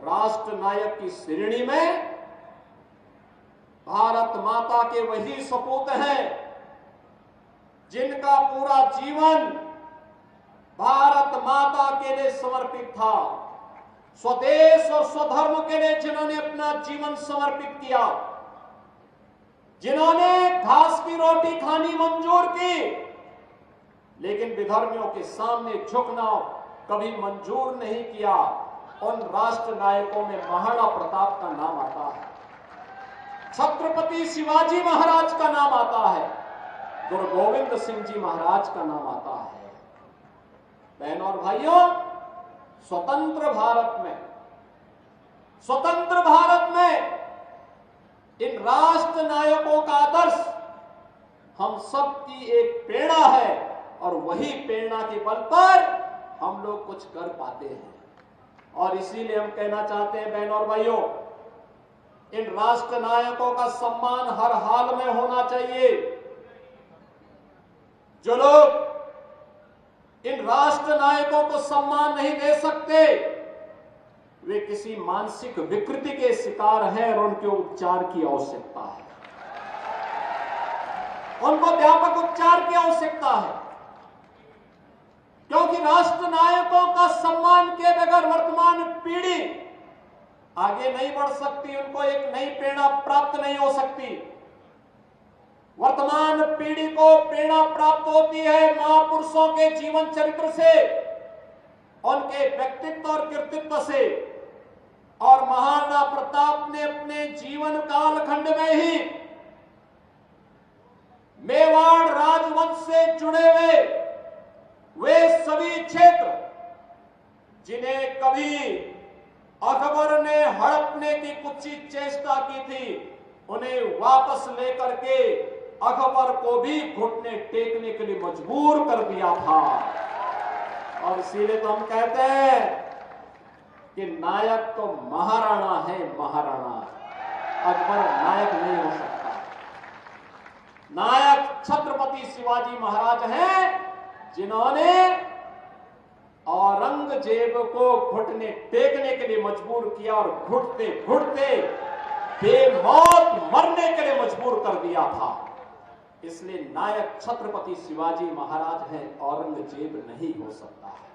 राष्ट्र नायक की श्रेणी में भारत माता के वही सपूत हैं जिनका पूरा जीवन भारत माता के लिए समर्पित था, स्वदेश और स्वधर्म के लिए जिन्होंने अपना जीवन समर्पित किया, जिन्होंने घास की रोटी खानी मंजूर की, लेकिन विधर्मियों के सामने झुकना कभी मंजूर नहीं किया। उन राष्ट्र नायकों में महाराणा प्रताप का नाम आता है, छत्रपति शिवाजी महाराज का नाम आता है, गुरु गोविंद सिंह जी महाराज का नाम आता है। बहनों और भाइयों, स्वतंत्र भारत में इन राष्ट्र नायकों का आदर्श हम सब की एक प्रेरणा है और वही प्रेरणा के बल पर हम लोग कुछ कर पाते हैं। और इसीलिए हम कहना चाहते हैं बहनों और भाइयों, इन राष्ट्र नायकों का सम्मान हर हाल में होना चाहिए। जो लोग इन राष्ट्र नायकों को सम्मान नहीं दे सकते वे किसी मानसिक विकृति के शिकार हैं और उनके उपचार की आवश्यकता है, उनको व्यापक उपचार की आवश्यकता है, क्योंकि राष्ट्र नायकों का सम्मान के बगैर वर्तमान पीढ़ी आगे नहीं बढ़ सकती, उनको एक नई प्रेरणा प्राप्त नहीं हो सकती। वर्तमान पीढ़ी को प्रेरणा प्राप्त होती है महापुरुषों के जीवन चरित्र से, उनके व्यक्तित्व और कृतित्व से। और महाराणा प्रताप ने अपने जीवन कालखंड में ही मेवाड़ राजवंश से जुड़े हुए वे सभी क्षेत्र जिन्हें कभी अकबर ने हड़पने की कुत्सित चेष्टा की थी, उन्हें वापस लेकर के अकबर को भी घुटने टेकने के लिए मजबूर कर दिया था। और इसीलिए तो हम कहते हैं कि नायक तो महाराणा है, महाराणा, अकबर नायक नहीं हो सकता। नायक छत्रपति शिवाजी महाराज हैं जिन्होंने औरंगजेब को घुटने टेकने के लिए मजबूर किया और घुटते घुटते बेमौत मरने के लिए मजबूर कर दिया था। इसलिए नायक छत्रपति शिवाजी महाराज हैं, औरंगजेब नहीं हो सकता है।